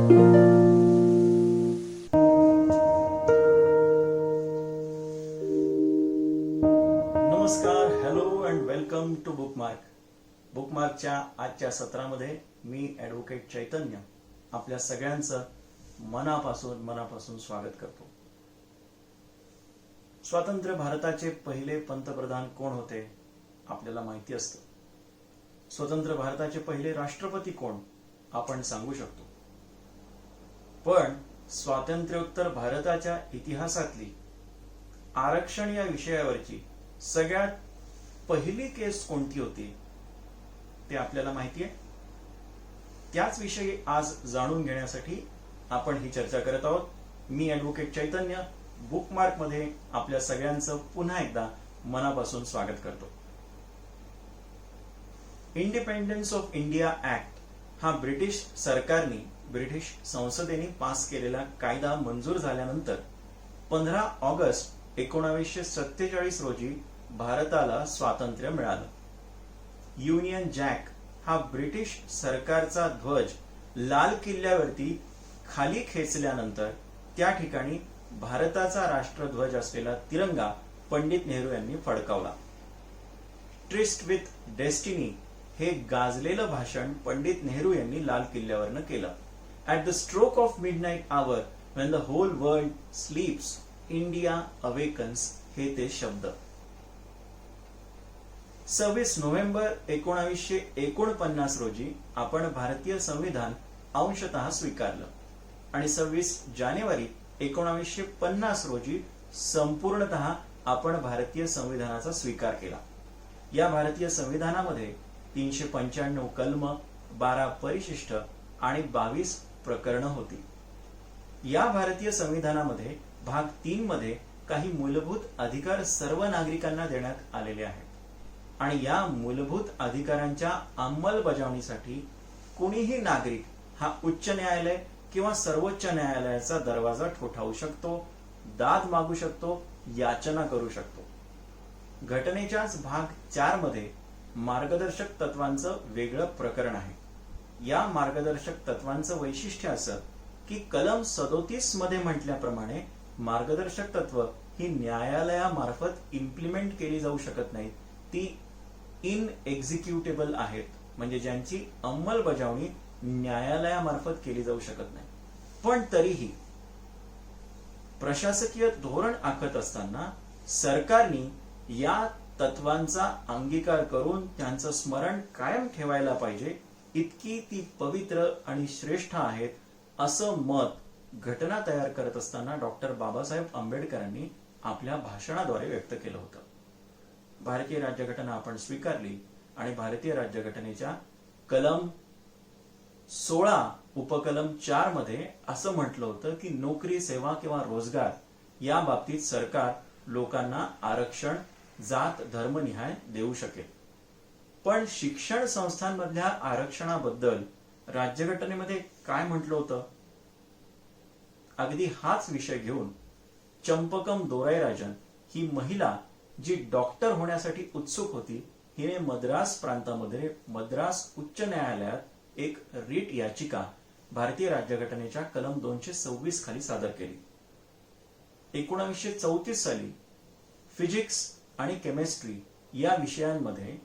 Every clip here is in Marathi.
नमस्कार, hello and welcome to Bookmark. बुकमार्कच्या आजच्या सत्रामध्ये मी ॲडव्होकेट चैतन्य आपल्या सगळ्यांचं मनापासून स्वागत करतो. स्वतंत्र भारताचे पहिले पंतप्रधान कोण होते आपल्याला माहिती असतं. स्वतंत्र भारताचे पहिले राष्ट्रपती कोण आपण सांगू शकतो. पण स्वातंत्र्योत्तर भारताच्या इतिहासातली आरक्षण या विषयावरची सगळ्यात पहिली केस कोणती होती ते आपल्याला माहिती आहे. त्याच विषयी आज जाणून घेण्यासाठी आपण ही चर्चा करत आहोत. मी ॲडव्होकेट चैतन्य बुकमार्क मध्ये आपल्या सगळ्यांचं पुन्हा एकदा मनापासून स्वागत करतो. इंडिपेंडन्स ऑफ इंडिया ऍक्ट हा ब्रिटिश सरकारने ब्रिटिश संसदेने पास केलेला कायदा मंजूर झाल्यानंतर 15 ऑगस्ट 1947 रोजी भारताला स्वातंत्र्य मिळालं. युनियन जॅक हा ब्रिटिश सरकारचा ध्वज लाल किल्ल्यावरती खाली खेचल्यानंतर त्या ठिकाणी भारताचा राष्ट्रध्वज असलेला तिरंगा पंडित नेहरू यांनी फडकावला. ट्रिस्ट विथ डेस्टिनी हे गाजलेलं भाषण पंडित नेहरू यांनी लाल किल्ल्यावरनं केलं. At the stroke of midnight hour when the whole world sleeps India awakens हे ते शब्द. 26 नोव्हेंबर 1949 रोजी आपण भारतीय संविधान अंशतः स्वीकारलं आणि 26 जानेवारी 1950 रोजी संपूर्णतः आपण भारतीय संविधानाचा स्वीकार केला. या भारतीय संविधानामध्ये 395 कलम, 12 परिशिष्ट आणि 22 प्रकरणं होती. या भारतीय संविधानामध्ये भाग 3 मध्ये काही मूलभूत अधिकार सर्व नागरिकांना देण्यात आलेले आहेत आणि या मूलभूत अधिकारांच्या अंमलबजावणीसाठी कुणीही नागरिक हा उच्च न्यायालय किंवा सर्वोच्च न्यायालयाचा दरवाजा ठोठावू शकतो, दाद मागू शकतो, याचना करू शकतो. घटनेच्याच भाग 4 मध्ये मार्गदर्शक तत्वांचं वेगळं प्रकरण आहे. या मार्गदर्शक तत्वांचं वैशिष्ट्य असं की कलम 37 मध्ये म्हटल्याप्रमाणे मार्गदर्शक तत्व ही न्यायालयामार्फत इम्प्लिमेंट केली जाऊ शकत नाहीत. ती इनएक्झिक्युटेबल आहेत, म्हणजे ज्यांची अंमलबजावणी न्यायालयामार्फत केली जाऊ शकत नाही. पण तरीही प्रशासकीय धोरण आखत असताना सरकारने या तत्वांचा अंगीकार करून त्यांचं स्मरण कायम ठेवायला पाहिजे, इतकी ती पवित्र आणि श्रेष्ठ आहेत असं मत घटना तयार करत असताना डॉक्टर बाबासाहेब आंबेडकरांनी आपल्या भाषणाद्वारे व्यक्त केलं होतं. भारतीय राज्यघटना आपण स्वीकारली आणि भारतीय राज्यघटनेच्या कलम 16 उपकलम 4 मध्ये असं म्हटलं होतं की नोकरी, सेवा किंवा रोजगार या बाबतीत सरकार लोकांना आरक्षण जात धर्मनिहाय देऊ शकेल. पण शिक्षण संस्थांमधल्या आरक्षणाबद्दल राज्यघटनेमध्ये काय म्हटलं होतं? अगदी हाच विषय घेऊन चंपकम दोराईराजन ही महिला जी डॉक्टर होण्यासाठी उत्सुक होती, हिने मद्रास प्रांतामध्ये मद्रास उच्च न्यायालयात एक रीट याचिका भारतीय राज्यघटनेच्या कलम 226 खाली सादर केली. 1934 साली फिजिक्स आणि केमिस्ट्री या विषयांमध्ये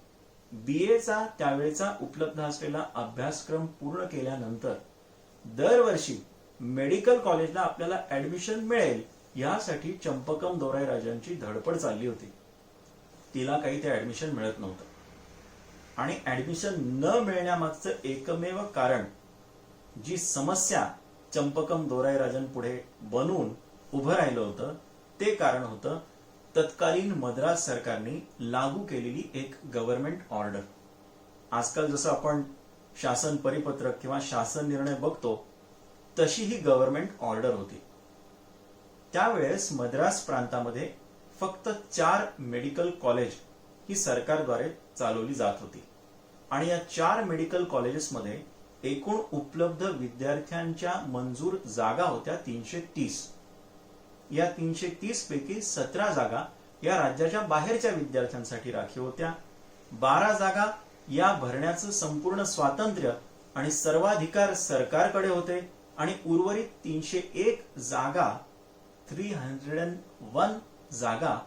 BA त्यावेळेचा उपलब्ध असलेला अभ्यासक्रम पूर्ण केल्यानंतर दरवर्षी मेडिकल कॉलेजला आपल्याला ऍडमिशन मिळेल यासाठी चंपकम दोराईराजांची धडपड चालली होती. तिला काही ते ऍडमिशन मिळत नव्हतं आणि ऍडमिशन न मिळण्यामागचं एकमेव कारण, जी समस्या चंपकम दोराईराजन पुढे बनून उभं राहिलं होतं, ते कारण होतं तत्कालीन मद्रास सरकारने लागू केलेली एक गव्हर्नमेंट ऑर्डर. आजकाल जसं आपण शासन परिपत्रक किंवा शासन निर्णय बघतो तशी ही गव्हर्नमेंट ऑर्डर होती. त्यावेळेस मद्रास प्रांतामध्ये फक्त 4 मेडिकल कॉलेज ही सरकारद्वारे चालवली जात होती आणि या 4 मेडिकल कॉलेजेसमध्ये एकूण उपलब्ध विद्यार्थ्यांच्या मंजूर जागा होत्या 330. या 330 पैकी 17 जागा या राज्याच्या बाहेरच्या विद्यार्थ्यांसाठी राखीव होत्या. 12 जागा या भरण्याचं संपूर्ण स्वातंत्र्य आणि सर्वाधिकार सरकारकडे होते आणि उर्वरित 301 जागा 301 जागा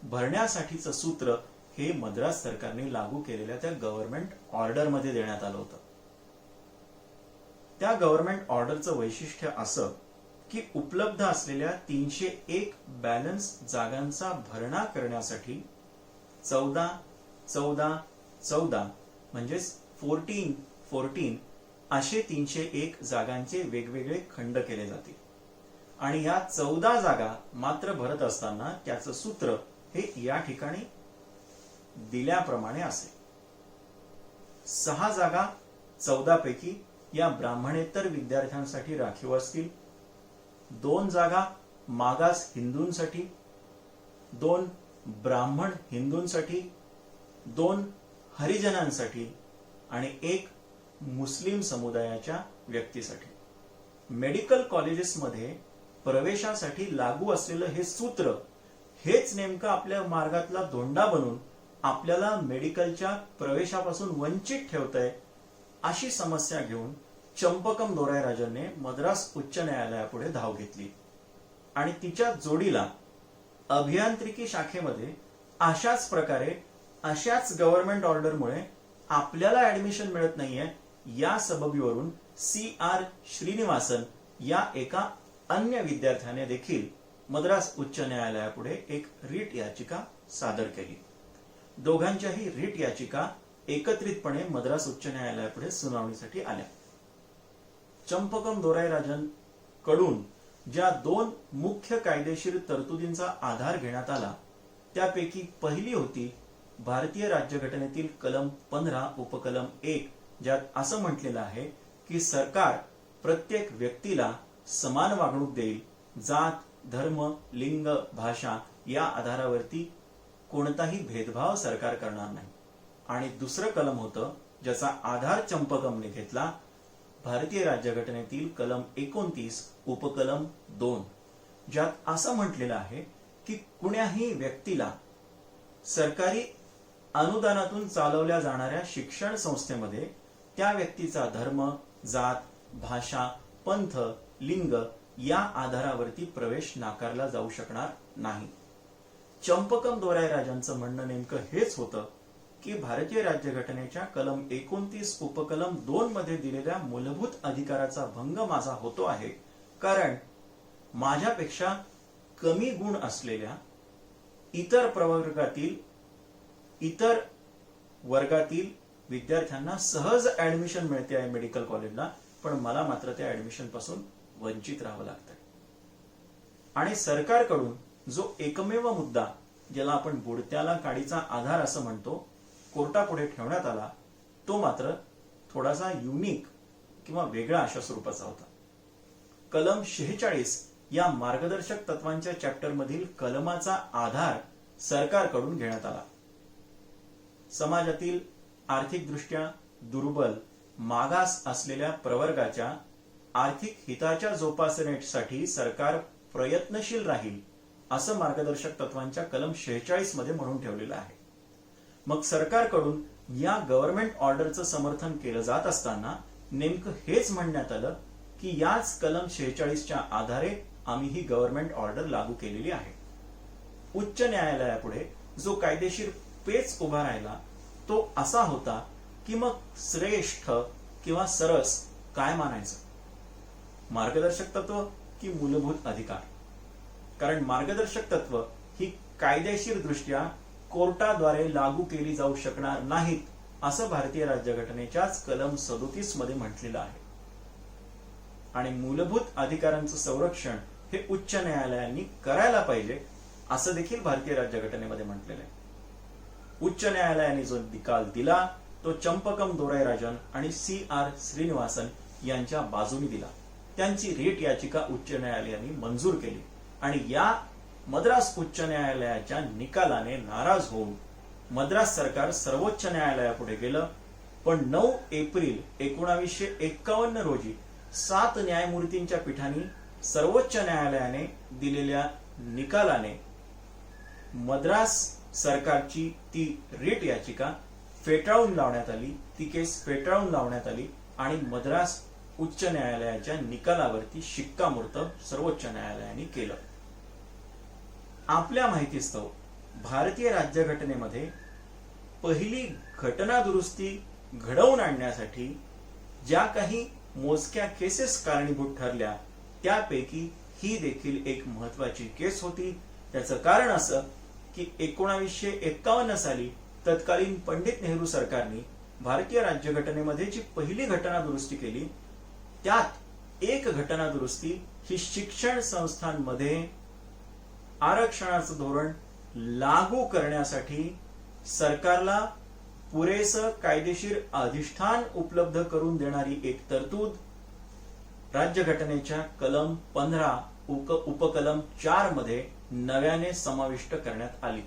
भरण्यासाठीचं सूत्र हे मद्रास सरकारने लागू केलेल्या त्या गव्हर्नमेंट ऑर्डर मध्ये देण्यात आलं होतं. त्या गव्हर्नमेंट ऑर्डरचं वैशिष्ट्य असं की उपलब्ध असलेल्या 301 बॅलन्स जागांचा भरणा करण्यासाठी 14-14-14 म्हणजेच 14-14 असे 301 जागांचे वेगवेगळे खंड केले जातील आणि या 14 जागा मात्र भरत असताना त्याचं सूत्र हे या ठिकाणी दिल्याप्रमाणे असेल. 6 जागा 14 पैकी या ब्राह्मणेतर विद्यार्थ्यांसाठी राखीव असतील, 2 जागा मागास हिंदूंसाठी, 2 ब्राह्मण हिंदूंसाठी, 2 हरिजनांसाठी आणि 1 मुस्लिम समुदायाच्या व्यक्तीसाठी. मेडिकल कॉलेजेसमध्ये प्रवेशासाठी लागू असलेलं हे सूत्र हेच नेमकं आपल्या मार्गातला धोंडा बनून आपल्याला मेडिकलच्या प्रवेशापासून वंचित ठेवतंय अशी समस्या घेऊन चंपकम दोरायराजनने मद्रास उच्च न्यायालयापुढे धाव घेतली आणि तिच्या जोडीला अभियांत्रिकी शाखेमध्ये अशाच प्रकारे अशाच गव्हर्नमेंट ऑर्डरमुळे आपल्याला ऍडमिशन मिळत नाहीये या सबबीवरून CR श्रीनिवासन या एका अन्य विद्यार्थ्याने देखील मद्रास उच्च न्यायालयापुढे एक रिट याचिका सादर केली. दोघांच्याही रिट याचिका एकत्रितपणे मद्रास उच्च न्यायालयापुढे सुनावणीसाठी आल्या. चंपकम दोरायराजन कडून ज्या 2 मुख्य कायदेशीर तरतुदींचा आधार घेण्यात आला त्यापैकी पहिली होती भारतीय राज्यघटनेतील कलम 15 उपकलम 1 ज्यात असं म्हटलेलं आहे की सरकार प्रत्येक व्यक्तीला समान वागणूक देईल, जात, धर्म, लिंग, भाषा या आधारावरती कोणताही भेदभाव सरकार करणार नाही. आणि दुसरं कलम होतं ज्याचा आधार चंपकमने घेतला भारतीय राज्यघटनेतील कलम 29 उपकलम 2 ज्यात असं म्हटलेलं आहे की कुण्याही व्यक्तीला सरकारी अनुदानातून चालवल्या जाणाऱ्या शिक्षण संस्थेमध्ये त्या व्यक्तीचा धर्म, जात, भाषा, पंथ, लिंग या आधारावरती प्रवेश नाकारला जाऊ शकणार नाही. चंपकम दोरायराजांचं म्हणणं नेमकं हेच होतं की भारतीय राज्यघटनेच्या कलम 29 उपकलम 2 मध्ये दिलेल्या मूलभूत अधिकाराचा भंग माझा होतो आहे कारण माझ्यापेक्षा कमी गुण असलेल्या इतर वर्गातील विद्यार्थ्यांना सहज ऍडमिशन मिळते आहे मेडिकल कॉलेजला, पण मला मात्र त्या ऍडमिशन पासून वंचित राहावं लागतंय. आणि सरकारकडून जो एकमेव मुद्दा ज्याला आपण बुडत्याला काडीचा आधार असं म्हणतो कोर्टापुढे ठेवण्यात आला तो मात्र थोडासा युनिक किंवा वेगळा अशा स्वरूपाचा होता. कलम 46 या मार्गदर्शक तत्वांच्या चॅप्टर मधील कलमाचा आधार सरकारकडून घेण्यात आला. समाजातील आर्थिकदृष्ट्या दुर्बल मागास असलेल्या प्रवर्गाच्या आर्थिक हिताच्या जोपासनेसाठी सरकार प्रयत्नशील राहील असं मार्गदर्शक तत्वांच्या कलम 46 मध्ये म्हणून ठेवलेलं आहे. मग सरकारकडून या गव्हर्नमेंट ऑर्डरचं समर्थन केलं जात असताना नेमकं हेच म्हणण्यात आलं की याच कलम 46च्या आधारे आम्ही ही गव्हर्नमेंट ऑर्डर लागू केलेली आहे. उच्च न्यायालयापुढे जो कायदेशीर पेच उभा राहिला तो असा होता की मग श्रेष्ठ किंवा सरस काय मानायचं, मार्गदर्शक तत्व की मूलभूत अधिकार. कारण मार्गदर्शक तत्व ही कायदेशीर दृष्ट्या कोर्टाद्वारे लागू केली जाऊ शकणार नाहीत असं भारतीय राज्यघटनेच्याच कलम 37 मध्ये म्हटलेलं आहे. आणि मूलभूत अधिकारांचं संरक्षण हे उच्च न्यायालयांनी करायला पाहिजे असं देखील भारतीय राज्यघटनेमध्ये म्हटलेलं आहे. उच्च न्यायालयाने जो निकाल दिला तो चंपकम दोरायराजन आणि CR श्रीनिवासन यांच्या बाजूने दिला. त्यांची रिट याचिका उच्च न्यायालयाने मंजूर केली आणि या मद्रास उच्च न्यायालयाच्या निकालाने नाराज होऊन मद्रास सरकार सर्वोच्च न्यायालयापुढे गेलं. पण 9 एप्रिल 1951 रोजी 7 न्यायमूर्तींच्या पीठाने सर्वोच्च न्यायालयाने दिलेल्या निकालाने मद्रास सरकारची ती रिट याचिका फेटाळून लावण्यात आली, ती केस फेटाळून लावण्यात आली आणि मद्रास उच्च न्यायालयाच्या निकालावरती शिक्कामोर्तब सर्वोच्च न्यायालयाने केलं. आपल्या माहितीस्तव भारतीय राज्यघटनेमध्ये पहिली घटना दुरुस्ती घडवून आणण्यासाठी ज्या काही मोजक्या केसेस कारणीभूत ठरल्या त्यापैकी ही देखील एक महत्वाची केस होती. त्याचं कारण असं की 1951 साली तत्कालीन पंडित नेहरू सरकारने भारतीय राज्यघटनेमध्ये जी पहिली घटना दुरुस्ती केली त्यात एक घटना दुरुस्ती ही शिक्षण संस्थांमध्ये आरक्षणाचं धोरण लागू करण्यासाठी सरकारला पुरेसं कायदेशीर अधिष्ठान उपलब्ध करून देणारी एक तरतूद राज्यघटनेच्या कलम 15 उपकलम 4 मध्ये नव्याने समाविष्ट करण्यात आली.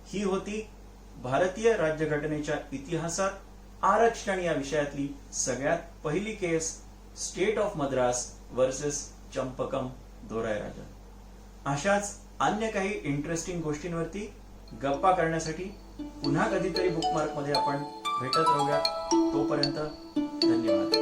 ही होती भारतीय राज्यघटनेच्या इतिहासात आरक्षण या विषयातली सगळ्यात पहिली केस, state of Madras versus Champakam Dorairajan. अशाच अन्य काही इंटरेस्टिंग गोष्टींवरती गप्पा करण्यासाठी पुन्हा कधीतरी बुकमार्क मध्ये आपण भेटत राहूया. तोपर्यंत धन्यवाद.